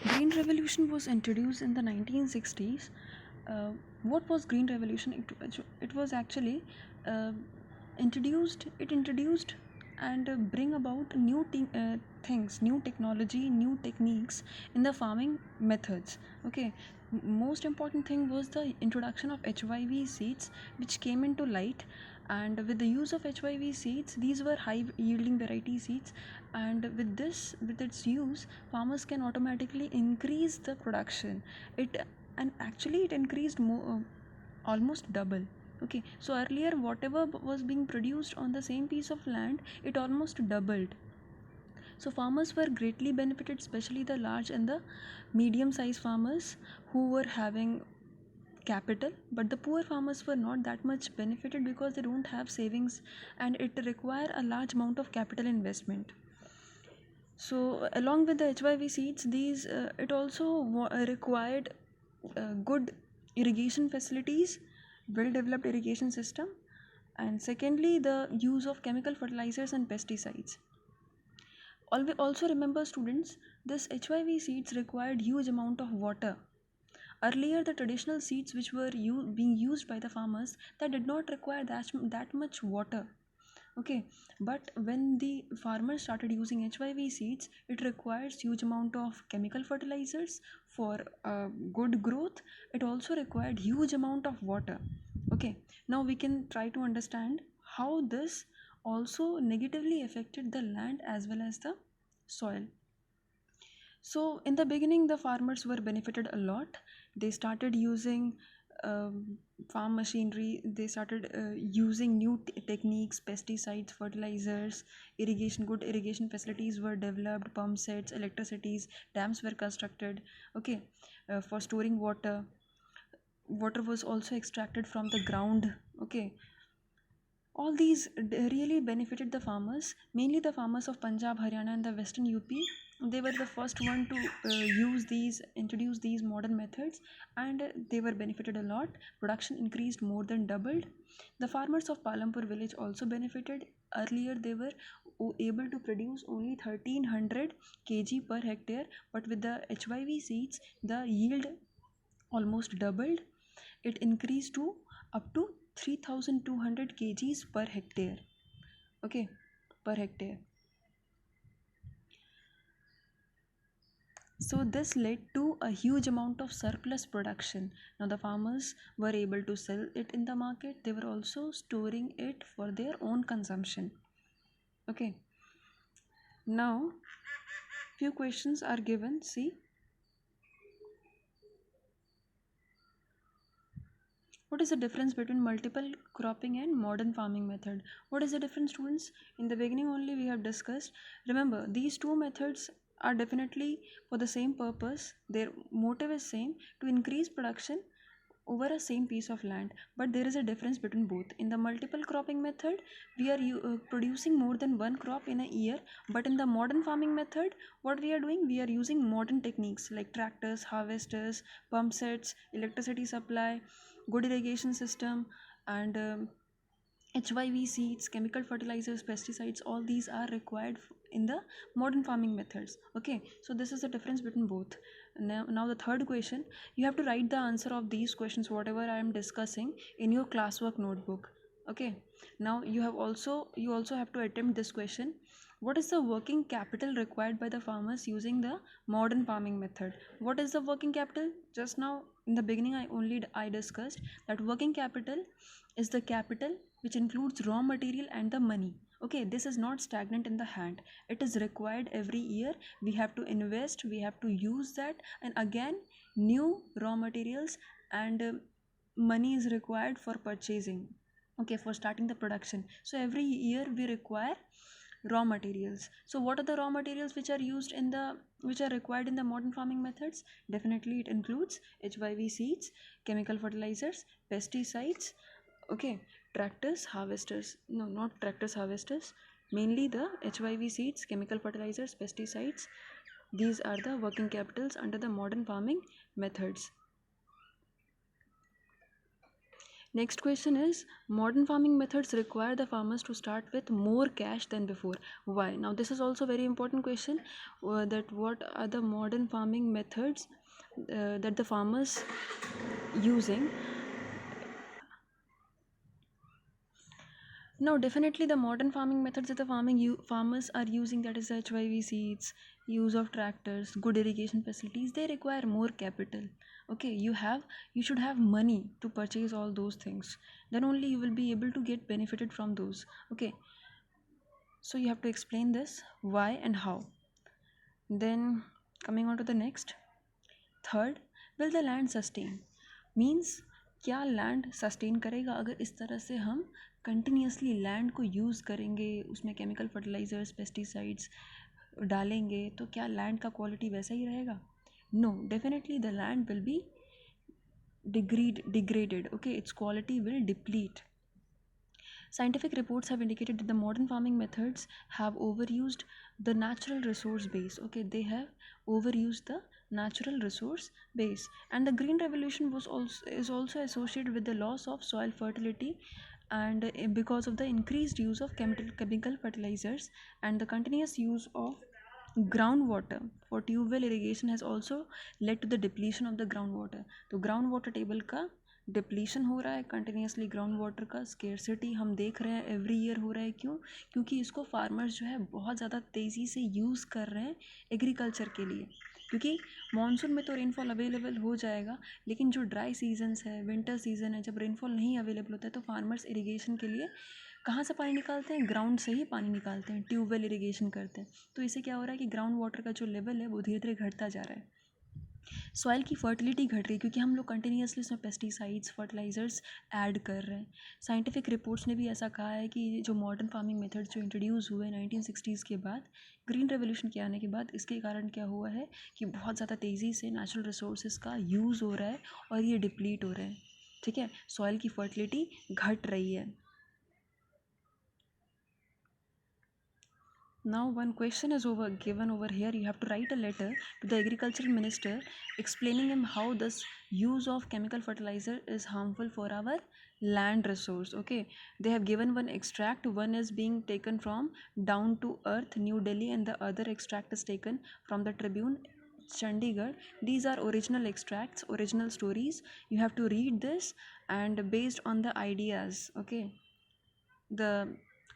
Green Revolution was introduced in the 1960s. Uh, what was Green Revolution? It was actually uh, introduced and bring about things, new technology, new techniques in the farming methods. Okay, most important thing was the introduction of HYV seeds, which came into light. And with the use of HYV seeds, these were high yielding variety seeds, and with its use, farmers can automatically increase the production. It and actually it increased almost double. Okay, so earlier whatever was being produced on the same piece of land, it almost doubled. So farmers were greatly benefited, especially the large and the medium sized farmers who were having capital. But the poor farmers were not that much benefited because they don't have savings, and it require a large amount of capital investment. So along with the HYV seeds, these it also required good irrigation facilities, well developed irrigation system, and secondly the use of chemical fertilizers and pesticides. Also remember students, this HYV seeds required huge amount of water. Earlier, the traditional seeds which were being used by the farmers, that did not require that much water. Okay, but when the farmers started using HYV seeds, it requires huge amount of chemical fertilizers for good growth. It also required huge amount of water. Okay, now we can try to understand how this also negatively affected the land as well as the soil. So in the beginning, the farmers were benefited a lot. They started using farm machinery. They started using new techniques, pesticides, fertilizers, irrigation. Good irrigation facilities were developed. Pump sets, electricities, dams were constructed. Okay, for storing water. Water was also extracted from the ground. Okay, all these really benefited the farmers, mainly the farmers of Punjab, Haryana, and the Western UP. They were the first one to introduce these modern methods, and they were benefited a lot. Production increased more than doubled. The farmers of Palampur village also benefited. Earlier, they were able to produce only 1300 kg per hectare, but with the HYV seeds, the yield almost doubled. It increased to up to 3200 kgs per hectare. Okay, per hectare. So this led to a huge amount of surplus production. Now the farmers were able to sell it in the market. They were also storing it for their own consumption. Okay, now few questions are given. See, what is the difference between multiple cropping and modern farming method? What is the difference, students? In the beginning only we have discussed. Remember, these two methods are definitely for the same purpose. Their motive is same, to increase production over a same piece of land, but there is a difference between both. In the multiple cropping method, we are producing more than one crop in a year, but in the modern farming method, what we are doing, we are using modern techniques like tractors, harvesters, pump sets, electricity supply, good irrigation system, and HYV seeds, chemical fertilizers, pesticides, all these are required in the modern farming methods. Okay, so this is the difference between both. Now the third question, you have to write the answer of these questions, whatever I am discussing, in your classwork notebook. Okay, now you also have to attempt this question. What is the working capital required by the farmers using the modern farming method? What is the working capital? Just now in the beginning I discussed that working capital is the capital which includes raw material and the money. Okay, this is not stagnant in the hand. It is required every year. We have to invest, we have to use that, and again new raw materials and money is required for purchasing. Okay, for starting the production. So every year we require raw materials. So what are the raw materials which are used in the which are required in the modern farming methods? Definitely it includes HYV seeds, chemical fertilizers, pesticides. Okay, tractors, harvesters. No, not tractors, harvesters. Mainly the HYV seeds, chemical fertilizers, pesticides. These are the working capitals under the modern farming methods. Next question is, modern farming methods require the farmers to start with more cash than before. Why? Now this is also very important question, that what are the modern farming methods that the farmers using. No, definitely the modern farming methods that the farmers are using, that is HYV seeds, use of tractors, good irrigation facilities, they require more capital. Okay, you should have money to purchase all those things. Then only you will be able to get benefited from those. Okay, so you have to explain this why and how. Then coming on to the next. Third, will the land sustain? Means क्या land sustain करेगा अगर इस तरह से हम continuously land को use करेंगे, उसमें केमिकल फर्टिलाइजर्स पेस्टिसाइड्स डालेंगे, तो क्या लैंड का क्वालिटी वैसा ही रहेगा? No, definitely the land will be degraded. Okay, its quality will deplete. Scientific reports have indicated that the modern farming methods have overused the natural resource base. Okay, they have overused the natural resource base, and the green revolution is also associated with the loss of soil fertility, and because of the increased use of chemical fertilizers and the continuous use of groundwater for tube well irrigation has also led to the depletion of the groundwater. तो ground water table का depletion हो रहा है continuously, ground water का scarcity हम देख रहे हैं एवरी ईयर हो रहा है। क्यों? क्योंकि इसको फार्मर्स जो है बहुत ज़्यादा तेज़ी से यूज़ कर रहे हैं एग्रीकल्चर के लिए, क्योंकि मानसून में तो रेनफॉल अवेलेबल हो जाएगा, लेकिन जो ड्राई सीजन्स है, विंटर सीजन है, जब रेनफॉल नहीं अवेलेबल होता है तो फार्मर्स इरिगेशन के लिए कहाँ से पानी निकालते हैं? ग्राउंड से ही पानी निकालते हैं, ट्यूबवेल इरिगेशन करते हैं। तो इससे क्या हो रहा है कि ग्राउंड वाटर का जो लेवल है वो धीरे धीरे घटता जा रहा है, सॉइल की फर्टिलिटी घट रही है, क्योंकि हम लोग कंटिन्यूसली उसमें पेस्टिसाइड्स फर्टिलाइजर्स ऐड कर रहे हैं। साइंटिफिक रिपोर्ट्स ने भी ऐसा कहा है कि जो मॉडर्न फार्मिंग मेथड्स जो इंट्रोड्यूस हुए 1960s के बाद, ग्रीन रेवोल्यूशन के आने के बाद, इसके कारण क्या हुआ है कि बहुत ज़्यादा तेज़ी से नेचुरल रिसोर्सेज का यूज़ हो रहा है और ये डिप्लीट हो रहे हैं। ठीक है, सॉइल की फर्टिलिटी घट रही है। Now one question is given over here. You have to write a letter to the agricultural minister explaining him how this use of chemical fertilizer is harmful for our land resource. Okay, they have given one extract. One is being taken from Down to Earth New Delhi and the other extract is taken from the Tribune Chandigarh. These are original extracts, original stories. You have to read this, and based on the ideas, okay, the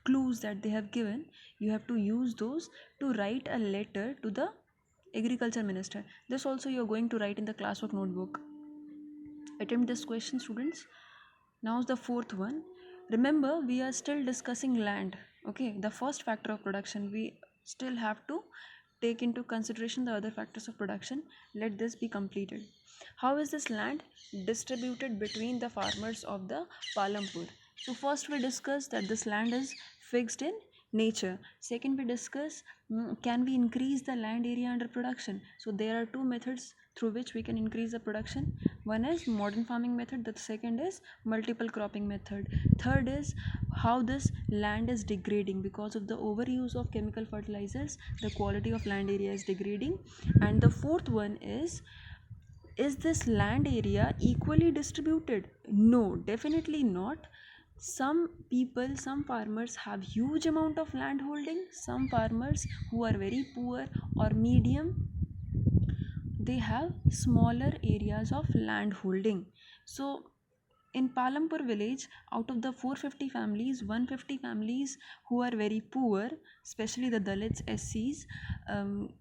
clues that they have given, you have to use those to write a letter to the agriculture minister. This also you are going to write in the classwork notebook. Attempt this question, students. Now the fourth one. Remember, we are still discussing land. Okay, the first factor of production. We still have to take into consideration the other factors of production. Let this be completed. How is this land distributed between the farmers of the Palampur? So first we discuss that this land is fixed in nature. Second we discuss, can we increase the land area under production? So there are two methods through which we can increase the production. One is modern farming method, the second is multiple cropping method. Third is how this land is degrading because of the overuse of chemical fertilizers, the quality of land area is degrading. And the fourth one is this land area equally distributed? No, definitely not. Some people, some farmers have huge amount of land holding. Some farmers who are very poor or medium, they have smaller areas of land holding. So in Palampur village, out of the 450 families, 150 families who are very poor, especially the Dalits, SCs,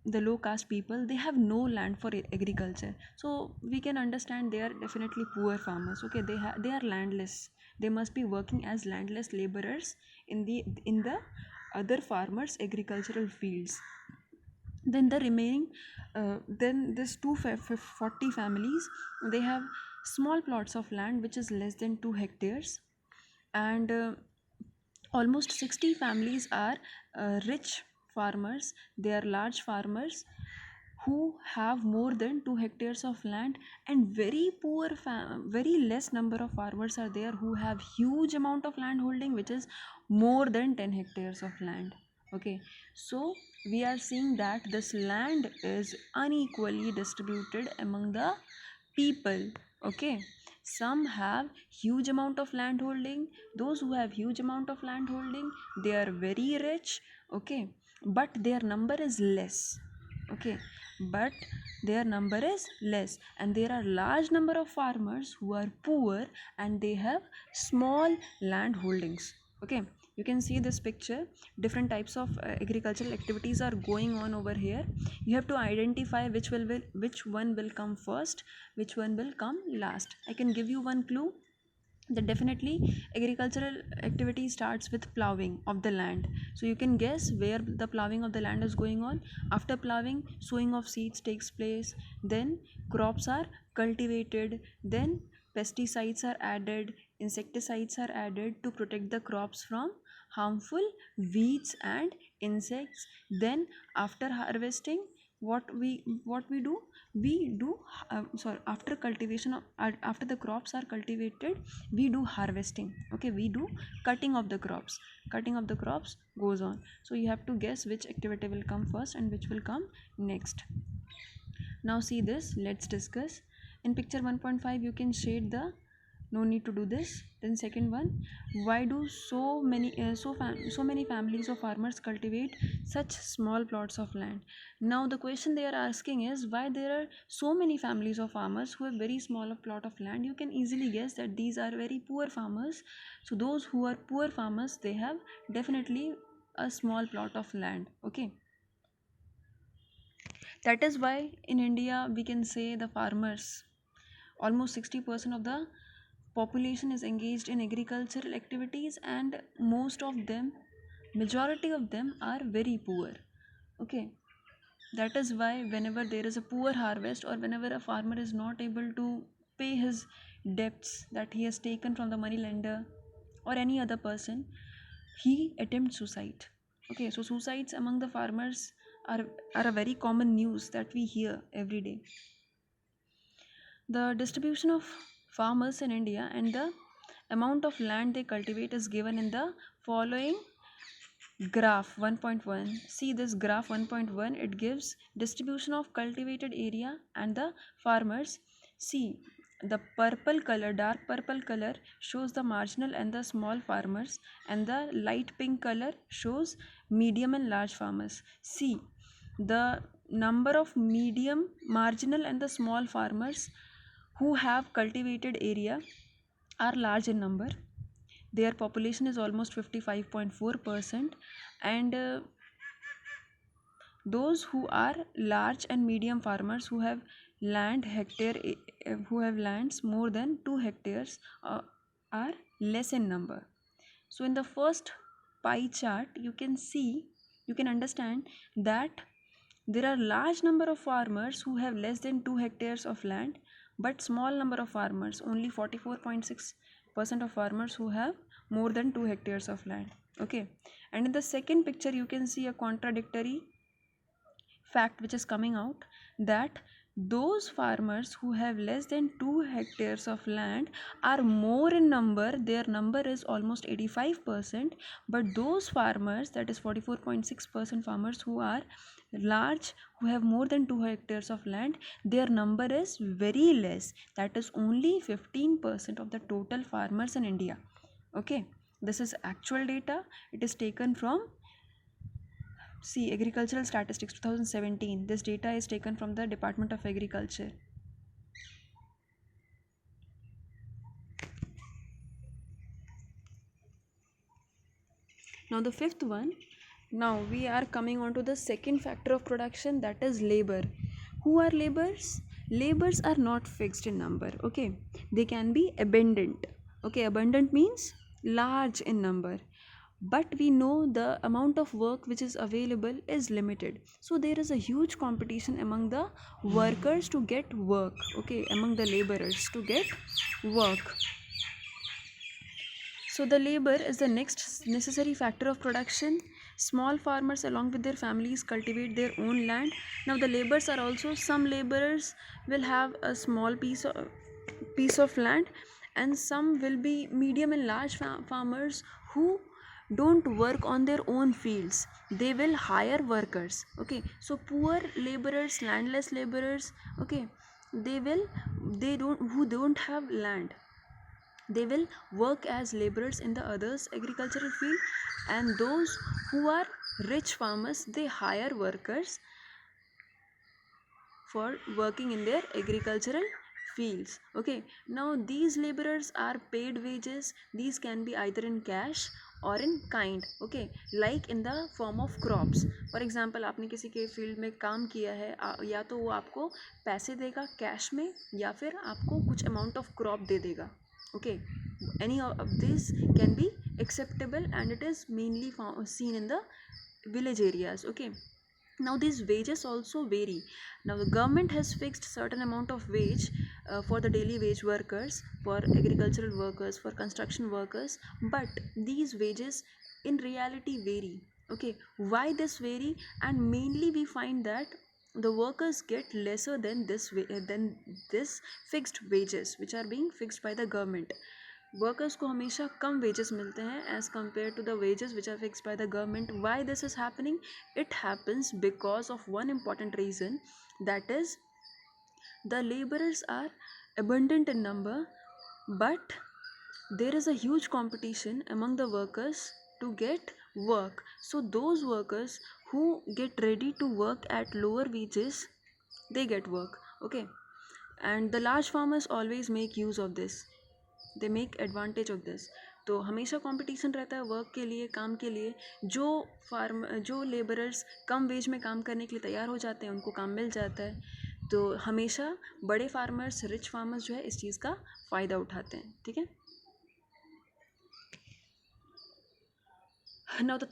the low caste people, they have no land for agriculture. So we can understand they are definitely poor farmers. Okay, they are landless. They must be working as landless laborers in the other farmers' agricultural fields. Then the remaining, then this 240 families, they have small plots of land which is less than 2 hectares, and almost 60 families are rich farmers. They are large farmers who have more than 2 hectares of land, and very poor very less number of farmers are there who have huge amount of land holding which is more than 10 hectares of land. Okay, so we are seeing that this land is unequally distributed among the people. Okay, some have huge amount of land holding. Those who have huge amount of land holding, they are very rich. Okay, but their number is less. Okay, but their number is less, and there are large number of farmers who are poor and they have small land holdings. Okay, you can see this picture. Different types of agricultural activities are going on over here. You have to identify which one will come first, which one will come last. I can give you one clue that definitely agricultural activity starts with plowing of the land. So you can guess where the plowing of the land is going on. After plowing, sowing of seeds takes place, then crops are cultivated, then pesticides are added, insecticides are added to protect the crops from harmful weeds and insects. Then after harvesting, what we do, sorry, after cultivation of, after the crops are cultivated, we do harvesting. Okay, we do cutting of the crops. Cutting of the crops goes on. So you have to guess which activity will come first and which will come next. Now see this, let's discuss. In picture 1.5 you can shade the, no need to do this. Then second one, why do so many families of farmers cultivate such small plots of land? Now the question they are asking is why there are so many families of farmers who have very small plot of land. You can easily guess that these are very poor farmers. So those who are poor farmers, they have definitely a small plot of land. Okay, that is why in India we can say the farmers, almost 60% of the population is engaged in agricultural activities, and most of them, majority of them are very poor. Okay, that is why whenever there is a poor harvest, or whenever a farmer is not able to pay his debts that he has taken from the money lender or any other person, he attempts suicide. Okay, so suicides among the farmers are a very common news that we hear every day. The distribution of farmers in India and the amount of land they cultivate is given in the following graph 1.1. See this graph 1.1, it gives distribution of cultivated area and the farmers. See, the purple color, dark purple color shows the marginal and the small farmers, and the light pink color shows medium and large farmers. See, the number of medium, marginal and the small farmers who have cultivated area are large in number. Their population is almost 55.4%, and those who are large and medium farmers who have who have lands more than 2 hectares are less in number. So in the first pie chart you can understand that there are large number of farmers who have less than 2 hectares of land, but small number of farmers, only 44.6% of farmers who have more than 2 hectares of land. Okay, and in the second picture you can see a contradictory fact which is coming out, that those farmers who have less than 2 hectares of land are more in number. Their number is almost 85%, but those farmers, that is 44.6% farmers who are large, who have more than 2 hectares of land, their number is very less, that is only 15% of the total farmers in India. Okay, this is actual data. It is taken from, see, agricultural statistics 2017. This data is taken from the Department of Agriculture. Now the fifth one, now we are coming on to the second factor of production, that is labor. Who are laborers? Laborers are not fixed in number. Okay, they can be abundant. Okay, abundant means large in number, but we know the amount of work which is available is limited. So there is a huge competition among the workers to get work. Okay, among the laborers to get work. So the labor is the next necessary factor of production. Small farmers along with their families cultivate their own land. Now the laborers are also, some laborers will have a small piece of land, and some will be medium and large farmers who don't work on their own fields. They will hire workers. Okay, so poor laborers, landless laborers, okay, they will they don't who don't have land, they will work as laborers in the others agricultural field, and those who are rich farmers, they hire workers for working in their agricultural fields. Okay, now these laborers are paid wages. These can be either in cash or in kind. Okay, like in the form of crops. For example, आपने किसी के field में काम किया है, या तो वो आपको पैसे देगा कैश में, या फिर आपको कुछ अमाउंट ऑफ क्रॉप दे देगा. Okay, any of this can be acceptable, and it is mainly seen in the village areas. Okay, now these wages also vary. Now the government has fixed certain amount of wage for the daily wage workers, for agricultural workers, for construction workers, but these wages in reality vary. Okay, why this vary? And mainly we find that the workers get lesser than this fixed wages which are being fixed by the government. Workers को हमेशा कम wages मिलते हैं as compare to the wages which are fixed by the government. Why this is happening? It happens because of one important reason, that is the laborers are abundant in number, but there is a huge competition among the workers to get work. So those workers who get ready to work at lower wages, they get work. Okay, and the large farmers always make use of this, they make advantage of this. तो हमेशा competition रहता है work के लिए, काम के लिए. जो लेबरर्स कम वेज में काम करने के लिए तैयार हो जाते हैं उनको काम मिल जाता है. तो हमेशा बड़े फार्मर्स, रिच फार्मर्स जो है इस चीज़ का फ़ायदा उठाते हैं. ठीक है. Now the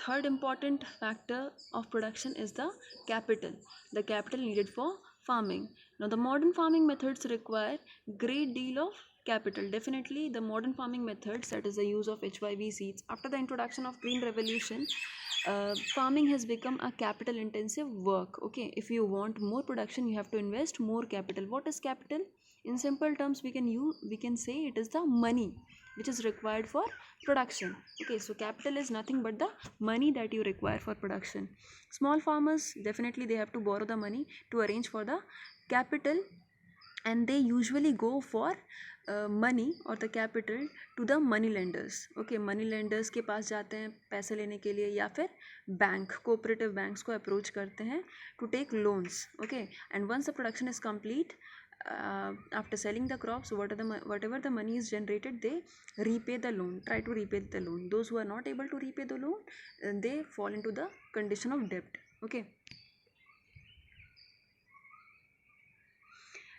third important factor of production is the capital needed for farming. Now the modern farming methods require great deal of capital. Definitely the modern farming methods, that is the use of HYV seeds. After the introduction of green revolution, farming has become a capital intensive work. Okay, if you want more production you have to invest more capital. What is capital? In simple terms we can say it is the money which is required for production. Okay, so capital is nothing but the money that you require for production. Small farmers, definitely they have to borrow the money to arrange for the capital, and they usually go for money or the capital to the money lenders. Okay, money lenders के पास जाते हैं पैसे लेने के लिए, या फिर bank, cooperative banks को अप्रोच करते हैं to take loans. Okay, and once the production is complete, after selling the crops, whatever the money is generated, they repay the loan, try to repay the loan. Those who are not able to repay the loan, they fall into the condition of debt. Okay.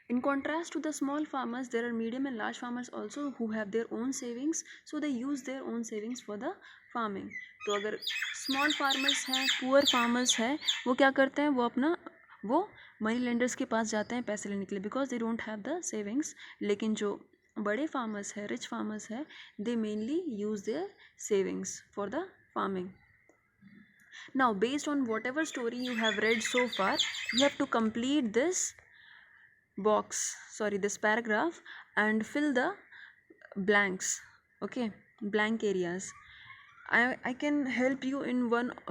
In contrast to the small farmers, there are medium and large farmers also who have their own savings, so they use their own savings for the farming. तो अगर small farmers हैं, poor farmers हैं, वो क्या करते हैं, वो money lenders के पास जाते हैं पैसे लेने के लिए, because they don't have the savings. लेकिन जो बड़े फार्मर्स है, रिच फार्मर्स है, दे mainly use their savings for the farming. Now based on whatever story you have read so far, you have to complete this this paragraph and fill the blanks. Okay, blank areas. I can help you in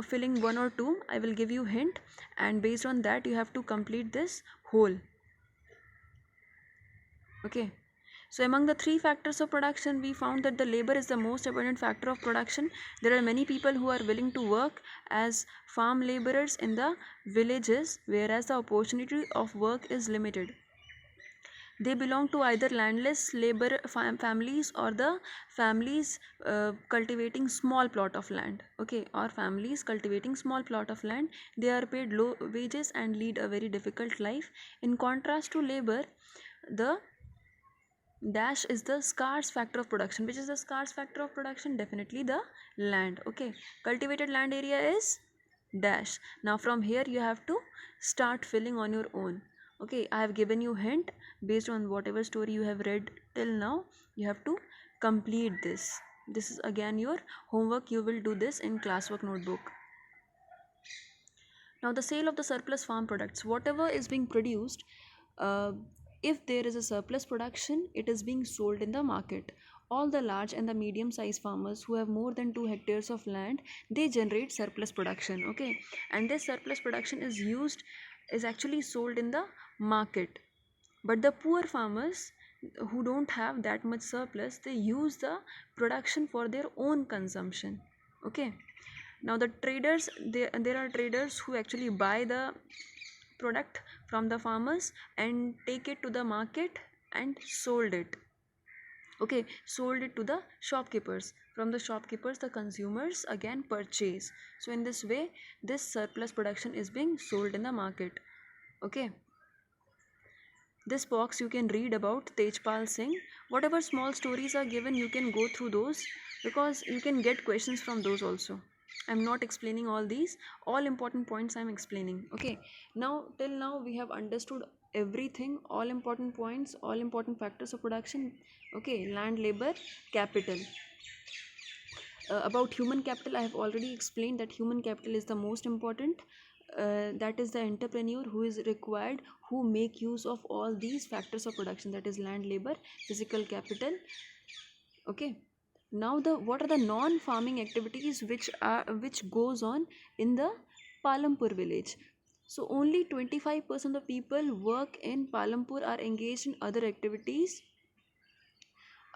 filling one or two. I will give you hint, and based on that you have to complete this whole. Okay, so among the three factors of production, we found that the labor is the most abundant factor of production. There are many people who are willing to work as farm laborers in the villages, whereas the opportunity of work is limited. They belong to either landless labor families or the families cultivating small plot of land. Okay, or families cultivating small plot of land. They are paid low wages and lead a very difficult life. In contrast to labor, the dash is the scarce factor of production. Which is the scarce factor of production? Definitely the land. Okay, cultivated land area is dash. Now from here you have to start filling on your own. Okay, I have given you hint. Based on whatever story you have read till now, you have to complete this. This is again your homework. You will do this in classwork notebook. Now the sale of the surplus farm products. Whatever is being produced, if there is a surplus production, it is being sold in the market. All the large and the medium sized farmers who have more than 2 hectares of land, they generate surplus production. Okay, and this surplus production is actually sold in the market. But the poor farmers who don't have that much surplus, they use the production for their own consumption. Okay. Now the traders, there are traders who actually buy the product from the farmers and take it to the market and sold it. Okay, sold it to the shopkeepers. From the shopkeepers, the consumers again purchase. So in this way, this surplus production is being sold in the market. Okay. This box you can read about Tejpal Singh. Whatever small stories are given, you can go through those because you can get questions from those also. I'm not explaining all these, all important points I'm explaining. Okay, now till now we have understood everything, all important points, all important factors of production. Okay, land, labor, capital. About human capital, I have already explained that human capital is the most important. That is the entrepreneur who is required, who make use of all these factors of production, that is land, labor, physical capital. Okay. Now the what are the non farming activities which goes on in the Palampur village? So only 25% of people work in Palampur are engaged in other activities,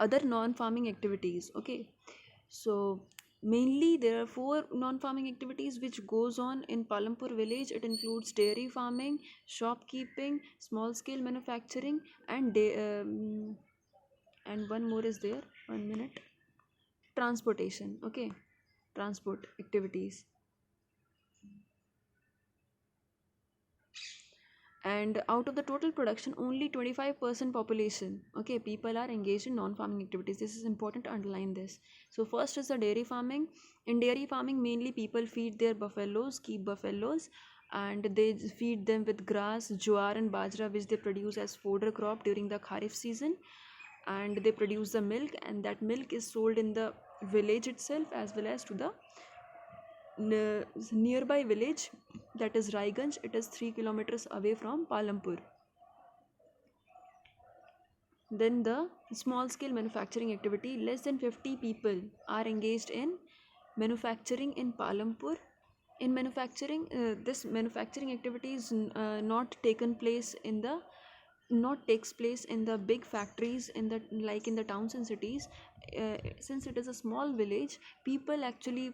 other non-farming activities. Okay, so mainly there are four non-farming activities which goes on in Palampur village. It includes dairy farming, shopkeeping, small scale manufacturing, and one more is there, 1 minute, transportation. Okay, transport activities. And out of the total production, only 25% population, okay, people are engaged in non-farming activities. This is important to underline this. So first is the dairy farming. In dairy farming, mainly people feed their buffaloes, keep buffaloes, and they feed them with grass, jowar and bajra, which they produce as fodder crop during the kharif season. And they produce the milk, and that milk is sold in the village itself as well as to the nearby village, that is Raiganj. It is 3 kilometers away from Palampur. Then the small scale manufacturing activity, less than 50 people are engaged in manufacturing in Palampur. In manufacturing, this manufacturing activity is not taken place in the not takes place in the big factories in the like in the towns and cities. Since it is a small village, people actually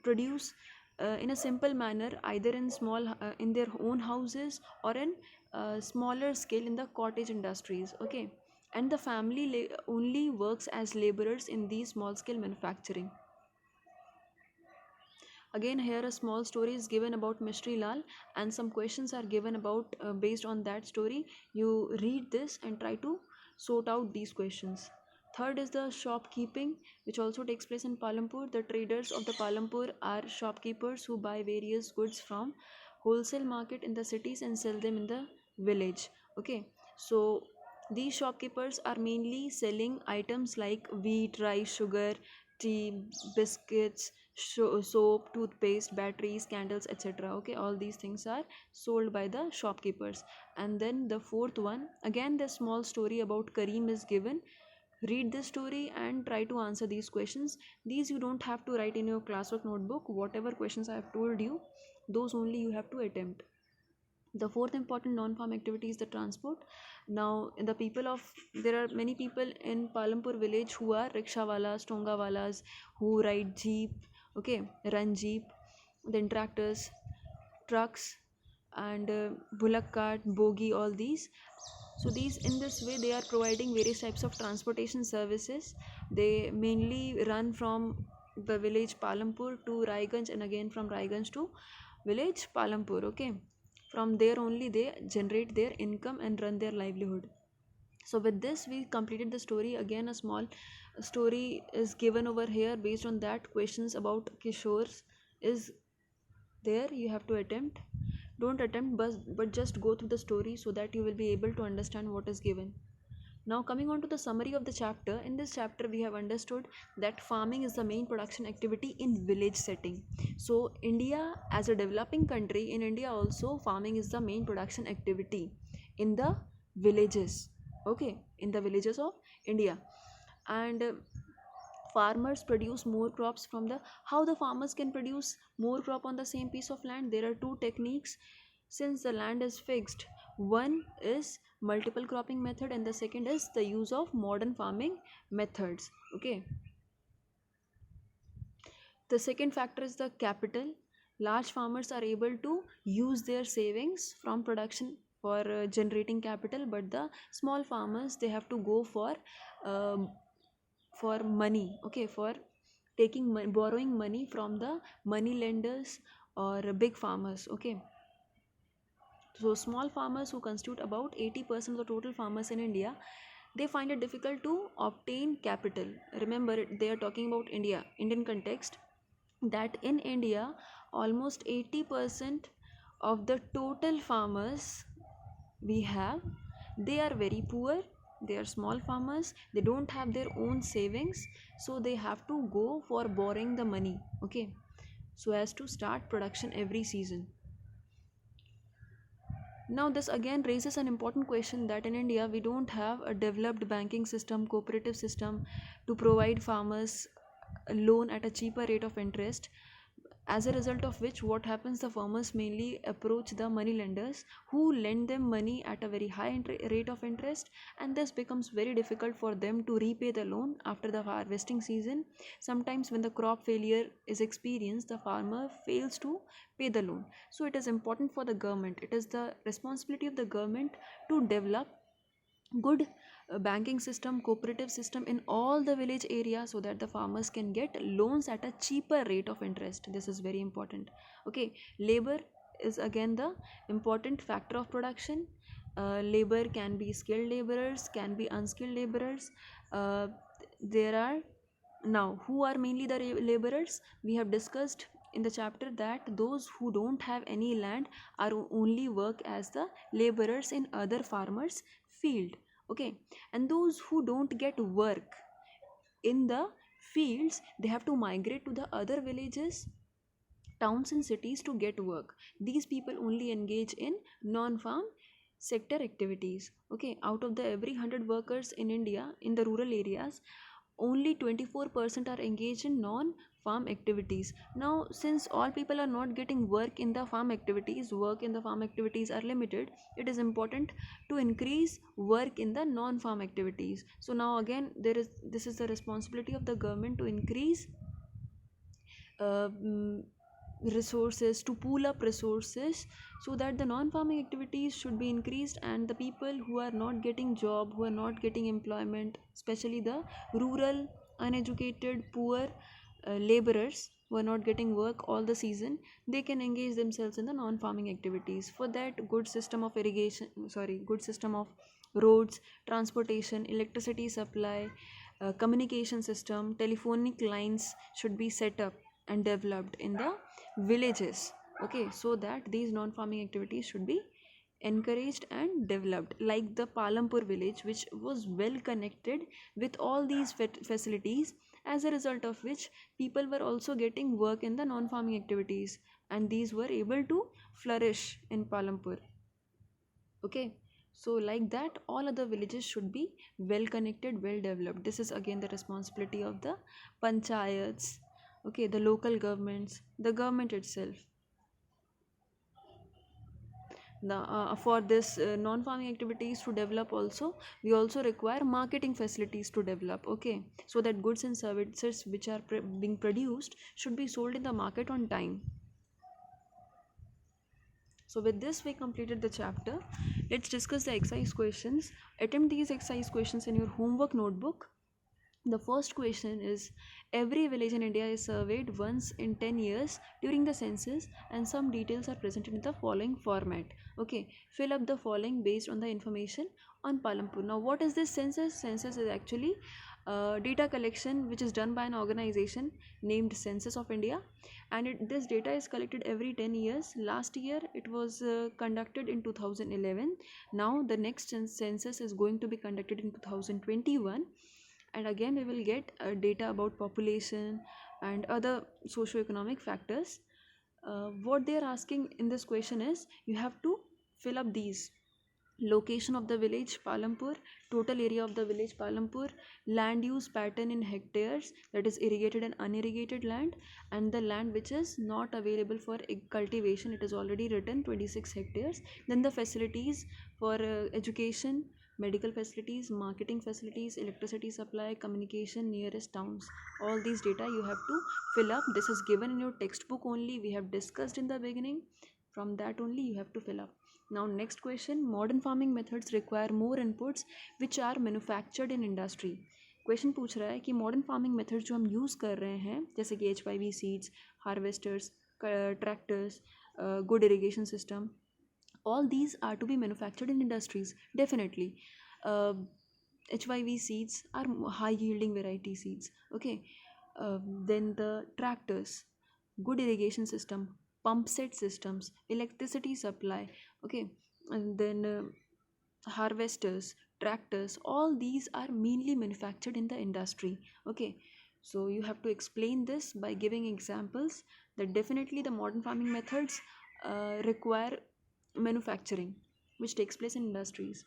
produce in a simple manner, either in small in their own houses or in smaller scale in the cottage industries. Okay, and the family only works as laborers in these small scale manufacturing. Again, here a small story is given about Mishri Lal, and some questions are given about based on that story. You read this and try to sort out these questions. Third is the shopkeeping, which also takes place in Palampur. The traders of the Palampur are shopkeepers who buy various goods from wholesale market in the cities and sell them in the village. Okay, so these shopkeepers are mainly selling items like wheat, rice, sugar, tea, biscuits, soap, toothpaste, batteries, candles, etc. Okay, all these things are sold by the shopkeepers. And then the fourth one, again the small story about Kareem is given. Read this story and try to answer these questions. These you don't have to write in your classwork notebook. Whatever questions I have told you, those only you have to attempt. The fourth important non-farm activity is the transport. Now the people of there are many people in Palampur village who are rickshawalas, tongawalas, who ride jeep. Okay, run jeep, then tractors, trucks, and bullock cart, bogie, all these. So these, in this way, they are providing various types of transportation services. They mainly run from the village Palampur to Raiganj, and again from Raiganj to village Palampur. Okay, from there only they generate their income and run their livelihood. So with this we completed the story. Again a small story is given over here. Based on that, questions about Kishores is there, you have to attempt. Don't attempt, but just go through the story so that you will be able to understand what is given. Now coming on to the summary of the chapter. In this chapter we have understood that farming is the main production activity in village setting. So India, as a developing country, in India also farming is the main production activity in the villages. Okay, in the villages of India. And farmers produce more crops from the how the farmers can produce more crop on the same piece of land. There are two techniques. since the land is fixed, one is multiple cropping method and the second is the use of modern farming methods. Okay, the second factor is the capital. Large farmers are able to use their savings from production for generating capital, but the small farmers, they have to go um, for money. Okay, for borrowing money from the money lenders or big farmers. Okay, so small farmers, who constitute about 80% of the total farmers in India, they find it difficult to obtain capital. Remember, they are talking about Indian context, that in India almost 80% of the total farmers we have, they are very poor. They are small farmers, they don't have their own savings, so they have to go for borrowing the money. Okay, so as to start production every season. Now, this again raises an important question, that in India we don't have a developed banking system, cooperative system to provide farmers a loan at a cheaper rate of interest. As a result of which, what happens, the farmers mainly approach the money lenders, who lend them money at a very high rate of interest, and this becomes very difficult for them to repay the loan after the harvesting season. Sometimes when the crop failure is experienced, the farmer fails to pay the loan. So it is important for the government, it is the responsibility of the government to develop good banking system, cooperative system in all the village areas, so that the farmers can get loans at a cheaper rate of interest. This is very important. Okay, labor is again the important factor of production. Labor can be skilled laborers, can be unskilled laborers. There are Now, who are mainly the laborers? We have discussed in the chapter that those who don't have any land are only work as the laborers in other farmers field. Okay, and those who don't get work in the fields, they have to migrate to the other villages, towns and cities to get work. These people only engage in non-farm sector activities. Okay, out of the every 100 workers in India in the rural areas, only 24% are engaged in non-farm activities. Now, since all people are not getting work in the farm activities, work in the farm activities are limited, it is important to increase work in the non-farm activities. So now again, this is the responsibility of the government to increase uh, mm, resources, to pool up resources, so that the non-farming activities should be increased, and the people who are not getting job, who are not getting employment, especially the rural uneducated poor laborers who are not getting work all the season, they can engage themselves in the non-farming activities. For that, good system of roads, transportation, electricity supply, communication system, telephonic lines should be set up and developed in the villages. Okay, so that these non-farming activities should be encouraged and developed, like the Palampur village, which was well connected with all these facilities, as a result of which people were also getting work in the non-farming activities, and these were able to flourish in Palampur. Okay, so like that, all other villages should be well connected, well developed. This is again the responsibility of the panchayats. Okay, the local governments, the government itself. For this non-farming activities to develop also, we also require marketing facilities to develop. Okay, so that goods and services which are being produced should be sold in the market on time. So with this, we completed the chapter. Let's discuss the exercise questions. Attempt these exercise questions in your homework notebook. The first question is, every village in India is surveyed once in 10 years during the census, and some details are presented in the following format. Okay, fill up the following based on the information on Palampur. Now, what is this census? Census is actually data collection which is done by an organization named Census of India, and this data is collected every 10 years. Last year it was conducted in 2011. Now the next census is going to be conducted in 2021, and again we will get data about population and other socio-economic factors. What they are asking in this question is, you have to fill up these location of the village Palampur, total area of the village Palampur, land use pattern in hectares, that is irrigated and unirrigated land, and the land which is not available for cultivation, it is already written 26 hectares. Then the facilities for education, medical facilities, marketing facilities, electricity supply, communication, nearest towns. All these data you have to fill up. This is given in your textbook only, we have discussed in the beginning. From that only you have to fill up. Now next question, modern farming methods require more inputs which are manufactured in industry. Question पूछ रहा है कि modern farming method जो हम use कर रहे हैं जैसे कि HYV seeds, harvesters, tractors, good irrigation system, all these are to be manufactured in industries. Definitely HYV seeds are high yielding variety seeds. Okay, then the tractors, good irrigation system, pump set systems, electricity supply. Okay, and then harvesters, tractors, all these are mainly manufactured in the industry. Okay, so you have to explain this by giving examples that definitely the modern farming methods require manufacturing which takes place in industries.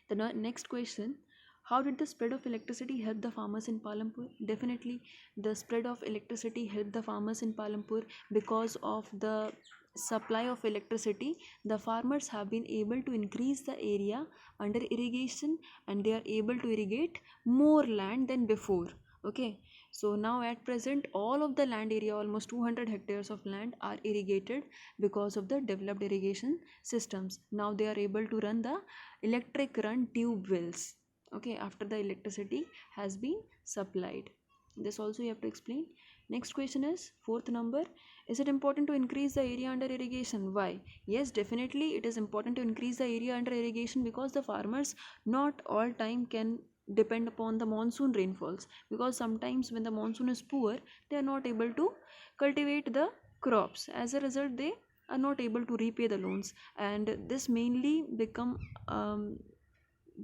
The next question, how did the spread of electricity help the farmers in Palampur? Definitely the spread of electricity helped the farmers in Palampur because of the supply of electricity. The farmers have been able to increase the area under irrigation and they are able to irrigate more land than before. Okay, so now at present all of the land area, almost 200 hectares of land, are irrigated because of the developed irrigation systems. Now they are able to run the electric run tube wells. Okay, after the electricity has been supplied. This also you have to explain. Next question is fourth number, is it important to increase the area under irrigation? Why? Yes, definitely it is important to increase the area under irrigation because the farmers not all time can depend upon the monsoon rainfalls, because sometimes when the monsoon is poor they are not able to cultivate the crops. As a result they are not able to repay the loans, and this mainly become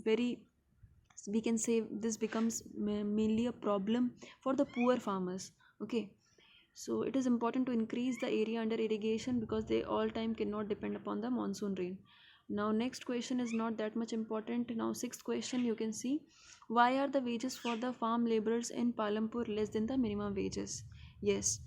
very, we can say this becomes mainly a problem for the poor farmers. Okay, so it is important to increase the area under irrigation because they all time cannot depend upon the monsoon rain. Now next question is not that much important. Now sixth question, you can see, why are the wages for the farm laborers in Palampur less than the minimum wages? Yes,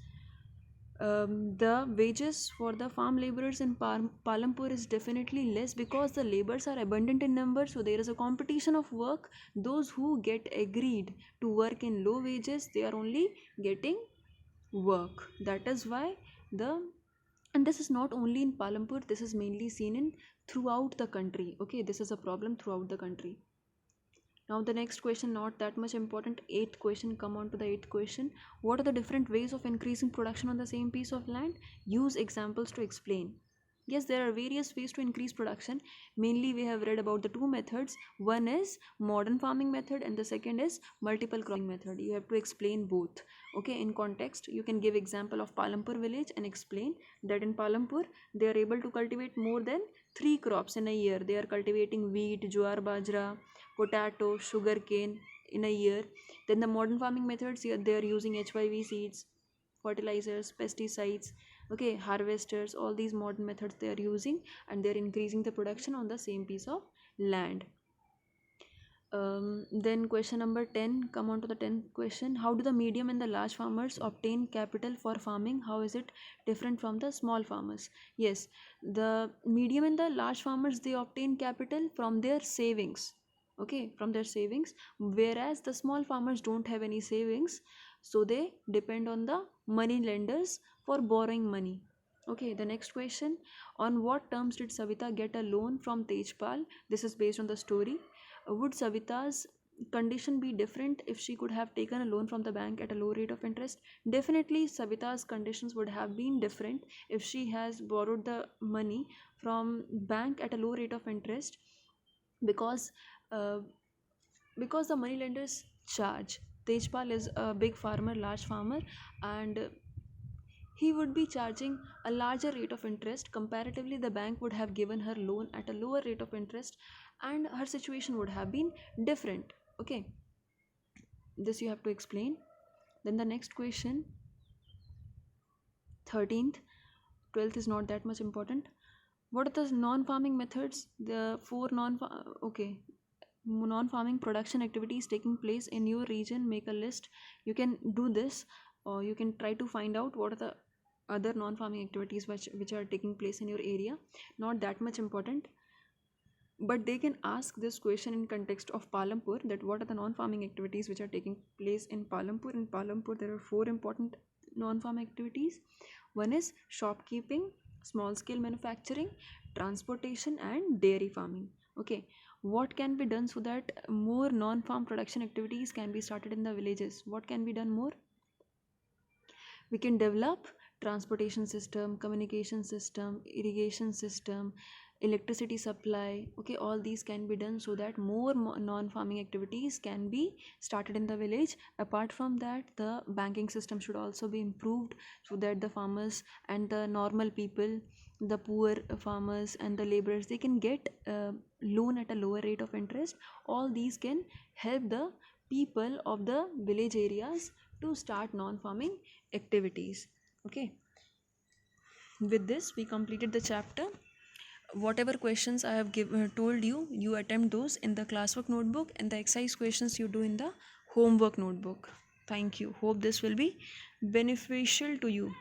the wages for the farm laborers in Palampur is definitely less because the laborers are abundant in number, so there is a competition of work. Those who get agreed to work in low wages, they are only getting work. That is why the, and this is not only in Palampur, this is mainly seen in throughout the country. Okay, this is a problem throughout the country. Now the next question, not that much important. Eighth question, come on to the eighth question. What are the different ways of increasing production on the same piece of land? Use examples to explain. Yes, there are various ways to increase production. Mainly we have read about the two methods. One is modern farming method and the second is multiple cropping method. You have to explain both. Okay, in context you can give example of Palampur village and explain that in Palampur they are able to cultivate more than 3 crops in a year. They are cultivating wheat, jowar, bajra, potato, sugarcane in a year. Then the modern farming methods, they are using HYV seeds, fertilizers, pesticides, okay, harvesters, all these modern methods they are using and they are increasing the production on the same piece of land. Then question number 10, come on to the 10th question, how do the medium and the large farmers obtain capital for farming? How is it different from the small farmers? Yes, the medium and the large farmers, they obtain capital from their savings. Okay, from their savings, whereas the small farmers don't have any savings, so they depend on the money lenders for borrowing money. Okay, the next question, on what terms did Savita get a loan from Tejpal? This is based on the story. Would Savita's condition be different if she could have taken a loan from the bank at a low rate of interest? Definitely Savita's conditions would have been different if she has borrowed the money from bank at a low rate of interest, because uh, because the money lenders charge. Tejpal is a big farmer, large farmer, and he would be charging a larger rate of interest. Comparatively, the bank would have given her loan at a lower rate of interest and her situation would have been different. Okay, this you have to explain. Then the next question, 13th, 12th is not that much important. What are the non-farming methods? The four non-farming production activities taking place in your region. Make a list. You can do this, or you can try to find out what are the other non-farming activities which are taking place in your area. Not that much important, but they can ask this question in context of Palampur, that what are the non-farming activities which are taking place in Palampur. In Palampur there are four important non-farm activities. One is shopkeeping, small scale manufacturing, transportation, and dairy farming. Okay, what can be done so that more non-farm production activities can be started in the villages? What can be done more? We can develop transportation system, communication system, irrigation system, electricity supply. Okay, all these can be done so that more non-farming activities can be started in the village. Apart from that, the banking system should also be improved so that the farmers and the normal people, the poor farmers and the laborers, they can get loan at a lower rate of interest. All these can help the people of the village areas to start non-farming activities. Okay, with this we completed the chapter. Whatever questions I have told you, you attempt those in the classwork notebook, and the exercise questions you do in the homework notebook. Thank you. Hope this will be beneficial to you.